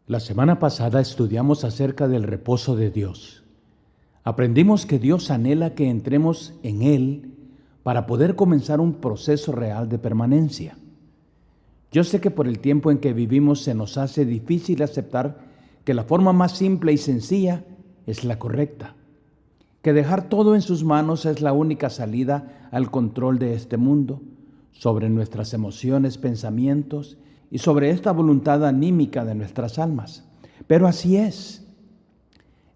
La semana pasada estudiamos acerca del reposo de Dios. Aprendimos que Dios anhela que entremos en Él para poder comenzar un proceso real de permanencia. Yo sé que por el tiempo en que vivimos se nos hace difícil aceptar que la forma más simple y sencilla es la correcta, que dejar todo en sus manos es la única salida al control de este mundo, sobre nuestras emociones, pensamientos y sobre esta voluntad anímica de nuestras almas. Pero así es.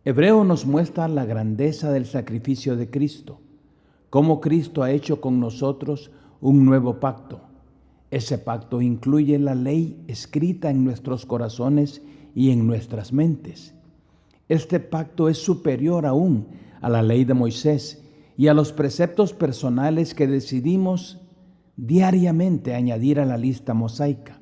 Hebreo nos muestra la grandeza del sacrificio de Cristo, cómo Cristo ha hecho con nosotros un nuevo pacto. Ese pacto incluye la ley escrita en nuestros corazones y en nuestras mentes. Este pacto es superior aún a la ley de Moisés y a los preceptos personales que decidimos diariamente añadir a la lista mosaica.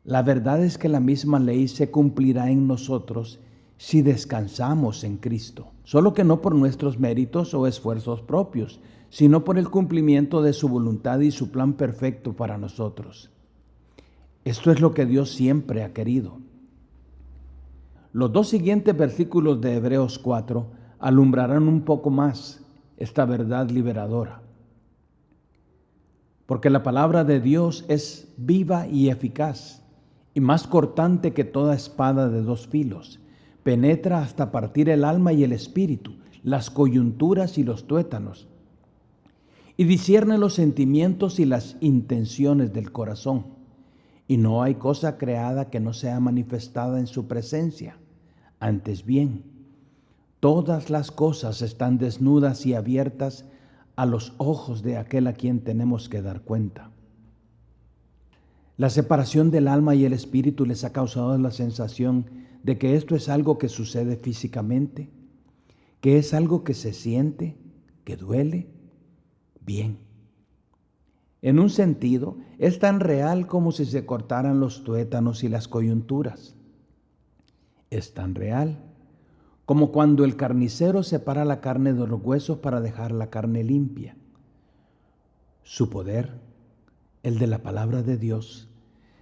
La verdad es que la misma ley se cumplirá en nosotros si descansamos en Cristo, solo que no por nuestros méritos o esfuerzos propios, sino por el cumplimiento de su voluntad y su plan perfecto para nosotros. Esto es lo que Dios siempre ha querido. Los dos siguientes versículos de Hebreos 4 alumbrarán un poco más esta verdad liberadora. Porque la palabra de Dios es viva y eficaz, y más cortante que toda espada de dos filos. Penetra hasta partir el alma y el espíritu, las coyunturas y los tuétanos, y discierne los sentimientos y las intenciones del corazón. Y no hay cosa creada que no sea manifestada en su presencia. Antes bien, todas las cosas están desnudas y abiertas a los ojos de aquel a quien tenemos que dar cuenta. La separación del alma y el espíritu les ha causado la sensación de que esto es algo que sucede físicamente, que es algo que se siente, que duele. Bien. En un sentido, es tan real como si se cortaran los tuétanos y las coyunturas. Es tan real como cuando el carnicero separa la carne de los huesos para dejar la carne limpia. Su poder, el de la palabra de Dios,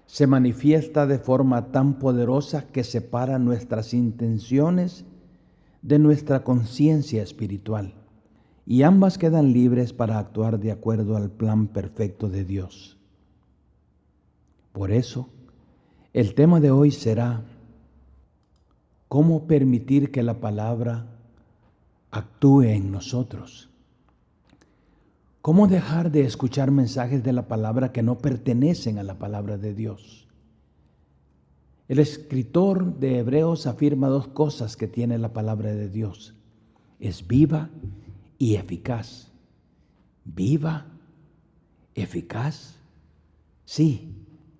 se manifiesta de forma tan poderosa que separa nuestras intenciones de nuestra conciencia espiritual, y ambas quedan libres para actuar de acuerdo al plan perfecto de Dios. Por eso, el tema de hoy será ¿cómo permitir que la palabra actúe en nosotros? ¿Cómo dejar de escuchar mensajes de la palabra que no pertenecen a la palabra de Dios? El escritor de Hebreos afirma dos cosas que tiene la palabra de Dios. Es viva y eficaz. ¿Viva? ¿Eficaz? Sí,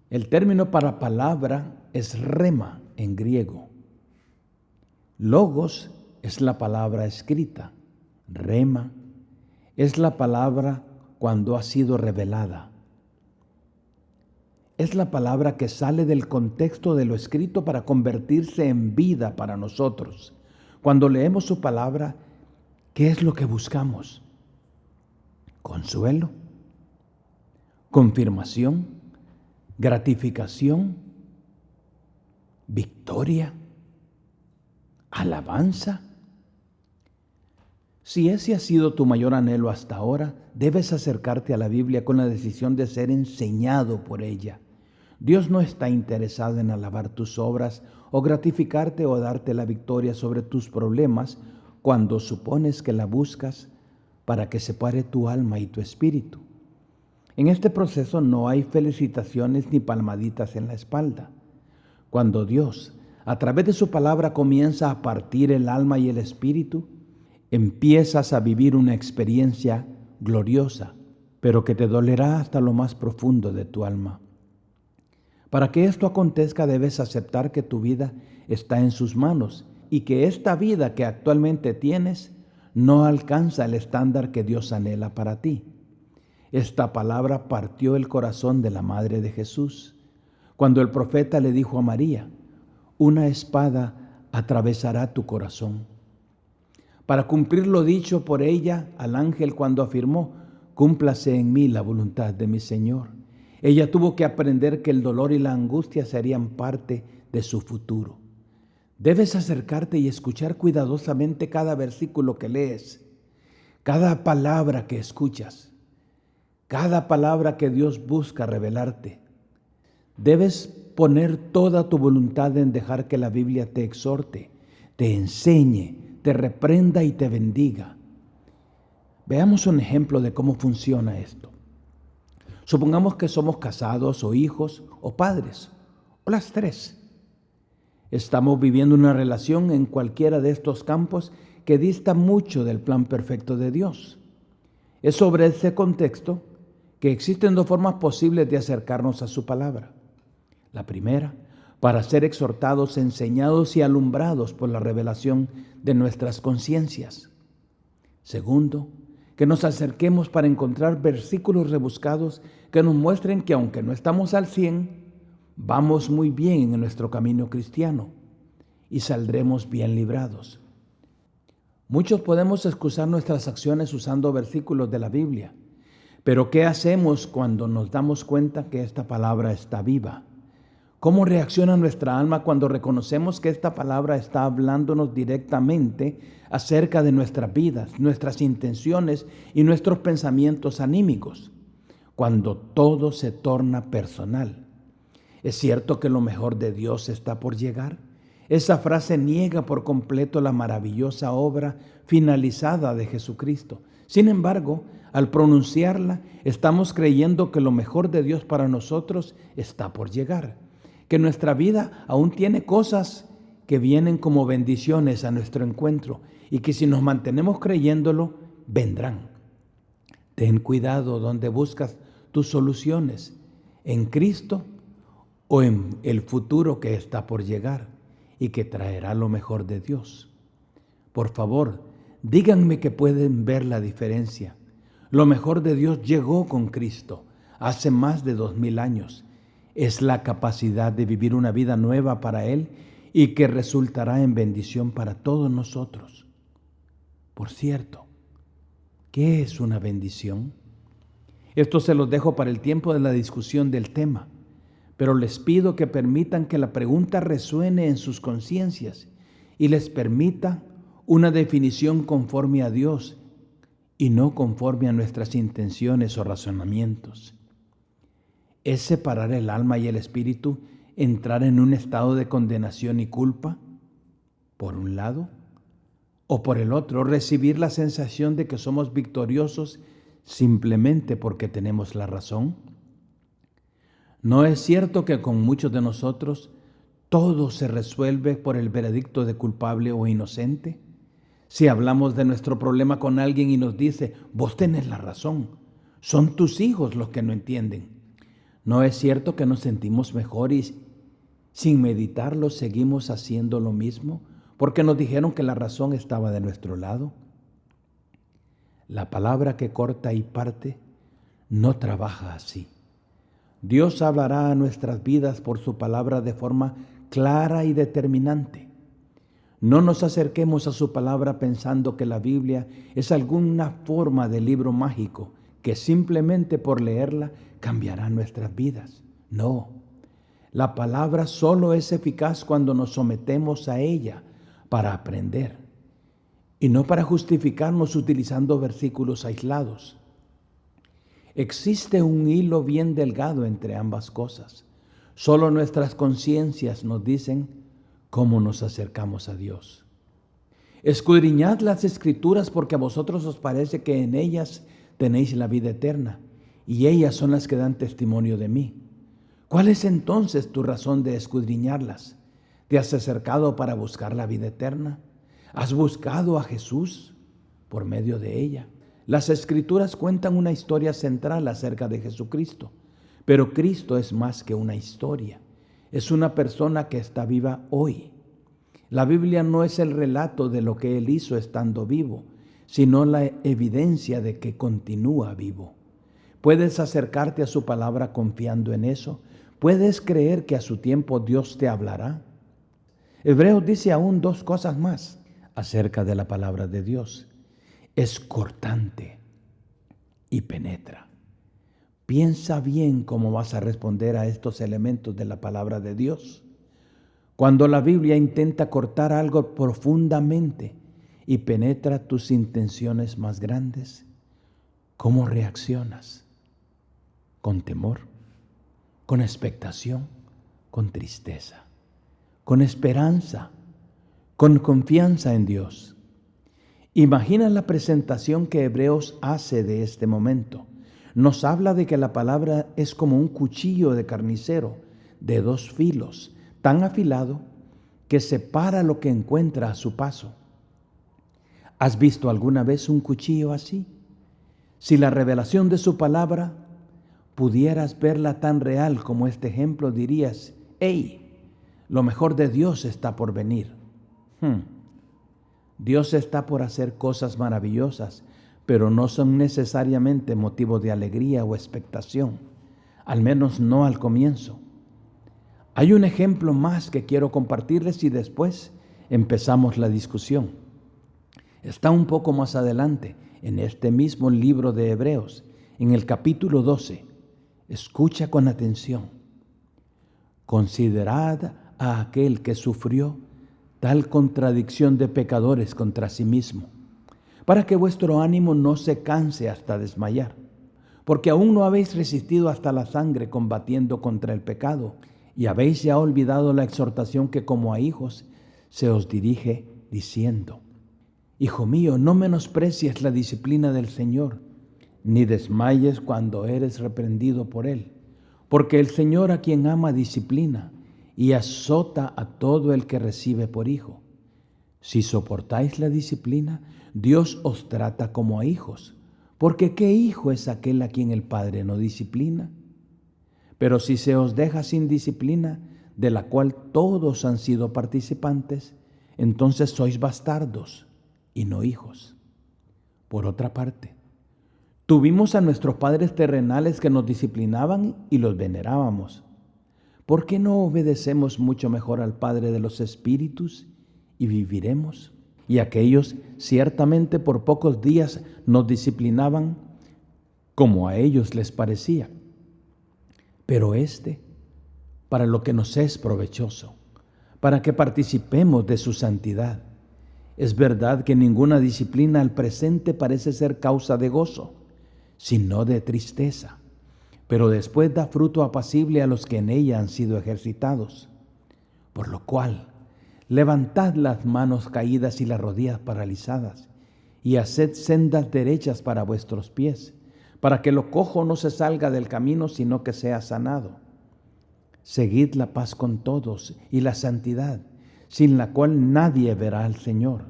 el término para palabra es rema en griego. Logos es la palabra escrita. Rema es la palabra cuando ha sido revelada. Es la palabra que sale del contexto de lo escrito para convertirse en vida para nosotros. Cuando leemos su palabra, ¿qué es lo que buscamos? Consuelo, confirmación, gratificación, victoria, alabanza. Si ese ha sido tu mayor anhelo hasta ahora, debes acercarte a la Biblia con la decisión de ser enseñado por ella. Dios no está interesado en alabar tus obras o gratificarte o darte la victoria sobre tus problemas cuando supones que la buscas para que separe tu alma y tu espíritu. En este proceso no hay felicitaciones ni palmaditas en la espalda. Cuando Dios, a través de su palabra, comienza a partir el alma y el espíritu, empiezas a vivir una experiencia gloriosa, pero que te dolerá hasta lo más profundo de tu alma. Para que esto acontezca, debes aceptar que tu vida está en sus manos y que esta vida que actualmente tienes no alcanza el estándar que Dios anhela para ti. Esta palabra partió el corazón de la madre de Jesús, cuando el profeta le dijo a María: una espada atravesará tu corazón. Para cumplir lo dicho por ella al ángel cuando afirmó: cúmplase en mí la voluntad de mi Señor. Ella tuvo que aprender que el dolor y la angustia serían parte de su futuro. Debes acercarte y escuchar cuidadosamente cada versículo que lees, cada palabra que escuchas, cada palabra que Dios busca revelarte. Debes poner toda tu voluntad en dejar que la Biblia te exhorte, te enseñe, te reprenda y te bendiga. Veamos un ejemplo de cómo funciona esto. Supongamos que somos casados o hijos o padres, o las tres. Estamos viviendo una relación en cualquiera de estos campos que dista mucho del plan perfecto de Dios. Es sobre ese contexto que existen dos formas posibles de acercarnos a su palabra. La primera, para ser exhortados, enseñados y alumbrados por la revelación de nuestras conciencias. Segundo, que nos acerquemos para encontrar versículos rebuscados que nos muestren que aunque no estamos al 100, vamos muy bien en nuestro camino cristiano y saldremos bien librados. Muchos podemos excusar nuestras acciones usando versículos de la Biblia, pero ¿qué hacemos cuando nos damos cuenta que esta palabra está viva? ¿Cómo reacciona nuestra alma cuando reconocemos que esta palabra está hablándonos directamente acerca de nuestras vidas, nuestras intenciones y nuestros pensamientos anímicos? Cuando todo se torna personal. ¿Es cierto que lo mejor de Dios está por llegar? Esa frase niega por completo la maravillosa obra finalizada de Jesucristo. Sin embargo, al pronunciarla, estamos creyendo que lo mejor de Dios para nosotros está por llegar, que nuestra vida aún tiene cosas que vienen como bendiciones a nuestro encuentro y que si nos mantenemos creyéndolo, vendrán. Ten cuidado donde buscas tus soluciones, en Cristo o en el futuro que está por llegar y que traerá lo mejor de Dios. Por favor, díganme que pueden ver la diferencia. Lo mejor de Dios llegó con Cristo hace más de 2000 años. Es la capacidad de vivir una vida nueva para Él y que resultará en bendición para todos nosotros. Por cierto, ¿qué es una bendición? Esto se los dejo para el tiempo de la discusión del tema, pero les pido que permitan que la pregunta resuene en sus conciencias y les permita una definición conforme a Dios y no conforme a nuestras intenciones o razonamientos. ¿Es separar el alma y el espíritu entrar en un estado de condenación y culpa, por un lado? ¿O por el otro, recibir la sensación de que somos victoriosos simplemente porque tenemos la razón? ¿No es cierto que con muchos de nosotros todo se resuelve por el veredicto de culpable o inocente? Si hablamos de nuestro problema con alguien y nos dice, vos tenés la razón, son tus hijos los que no entienden. ¿No es cierto que nos sentimos mejor y sin meditarlo seguimos haciendo lo mismo porque nos dijeron que la razón estaba de nuestro lado? La palabra que corta y parte no trabaja así. Dios hablará a nuestras vidas por su palabra de forma clara y determinante. No nos acerquemos a su palabra pensando que la Biblia es alguna forma de libro mágico que simplemente por leerla cambiará nuestras vidas. No, la palabra solo es eficaz cuando nos sometemos a ella para aprender y no para justificarnos utilizando versículos aislados. Existe un hilo bien delgado entre ambas cosas. Solo nuestras conciencias nos dicen cómo nos acercamos a Dios. Escudriñad las Escrituras porque a vosotros os parece que en ellas tenéis la vida eterna y ellas son las que dan testimonio de mí. ¿Cuál es entonces tu razón de escudriñarlas? ¿Te has acercado para buscar la vida eterna? ¿Has buscado a Jesús por medio de ella? Las Escrituras cuentan una historia central acerca de Jesucristo, pero Cristo es más que una historia. Es una persona que está viva hoy. La Biblia no es el relato de lo que Él hizo estando vivo, sino la evidencia de que continúa vivo. ¿Puedes acercarte a su palabra confiando en eso? ¿Puedes creer que a su tiempo Dios te hablará? Hebreos dice aún dos cosas más acerca de la palabra de Dios. Es cortante y penetra. Piensa bien cómo vas a responder a estos elementos de la palabra de Dios. Cuando la Biblia intenta cortar algo profundamente y penetra tus intenciones más grandes, ¿cómo reaccionas? ¿Con temor? ¿Con expectación? ¿Con tristeza? ¿Con esperanza? ¿Con confianza en Dios? Imagina la presentación que Hebreos hace de este momento. Nos habla de que la palabra es como un cuchillo de carnicero de 2 filos, tan afilado que separa lo que encuentra a su paso. ¿Has visto alguna vez un cuchillo así? Si la revelación de su palabra pudieras verla tan real como este ejemplo, dirías: ¡hey! Lo mejor de Dios está por venir. Dios está por hacer cosas maravillosas, pero no son necesariamente motivo de alegría o expectación, al menos no al comienzo. Hay un ejemplo más que quiero compartirles y después empezamos la discusión. Está un poco más adelante, en este mismo libro de Hebreos, en el capítulo 12. Escucha con atención. Considerad a aquel que sufrió tal contradicción de pecadores contra sí mismo, para que vuestro ánimo no se canse hasta desmayar, porque aún no habéis resistido hasta la sangre combatiendo contra el pecado, y habéis ya olvidado la exhortación que como a hijos se os dirige diciendo: Hijo mío, no menosprecies la disciplina del Señor, ni desmayes cuando eres reprendido por Él, porque el Señor a quien ama disciplina y azota a todo el que recibe por hijo. Si soportáis la disciplina, Dios os trata como a hijos, porque ¿qué hijo es aquel a quien el Padre no disciplina? Pero si se os deja sin disciplina, de la cual todos han sido participantes, entonces sois bastardos y no hijos. Por otra parte, tuvimos a nuestros padres terrenales que nos disciplinaban y los venerábamos. ¿Por qué no obedecemos mucho mejor al Padre de los Espíritus y viviremos? Y aquellos ciertamente por pocos días nos disciplinaban como a ellos les parecía, pero para lo que nos es provechoso, para que participemos de su santidad. Es verdad que ninguna disciplina al presente parece ser causa de gozo, sino de tristeza, pero después da fruto apacible a los que en ella han sido ejercitados. Por lo cual, levantad las manos caídas y las rodillas paralizadas, y haced sendas derechas para vuestros pies, para que lo cojo no se salga del camino, sino que sea sanado. Seguid la paz con todos y la santidad, sin la cual nadie verá al Señor.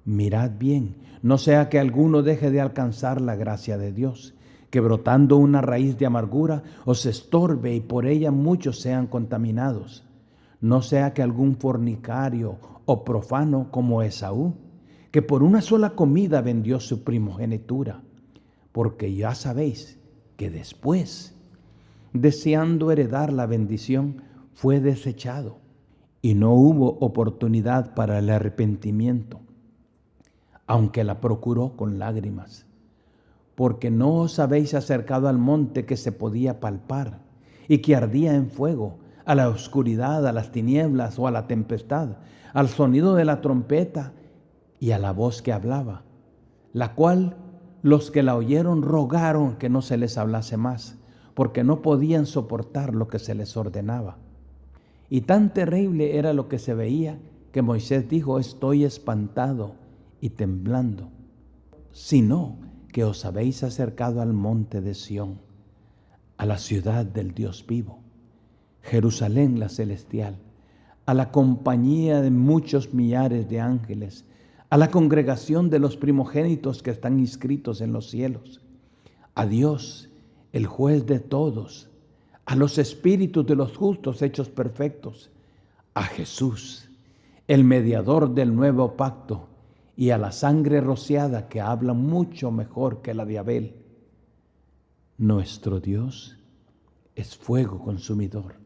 Mirad bien, no sea que alguno deje de alcanzar la gracia de Dios, que brotando una raíz de amargura os estorbe y por ella muchos sean contaminados. No sea que algún fornicario o profano como Esaú, que por una sola comida vendió su primogenitura, porque ya sabéis que después, deseando heredar la bendición, fue desechado y no hubo oportunidad para el arrepentimiento, aunque la procuró con lágrimas, porque no os habéis acercado al monte que se podía palpar y que ardía en fuego, a la oscuridad, a las tinieblas o a la tempestad, al sonido de la trompeta y a la voz que hablaba, la cual los que la oyeron rogaron que no se les hablase más, porque no podían soportar lo que se les ordenaba. Y tan terrible era lo que se veía que Moisés dijo: estoy espantado y temblando, sino que os habéis acercado al monte de Sión, a la ciudad del Dios vivo, Jerusalén la celestial, a la compañía de muchos millares de ángeles, a la congregación de los primogénitos que están inscritos en los cielos, a Dios, el juez de todos, a los espíritus de los justos hechos perfectos, a Jesús, el mediador del nuevo pacto, y a la sangre rociada que habla mucho mejor que la de Abel. Nuestro Dios es fuego consumidor.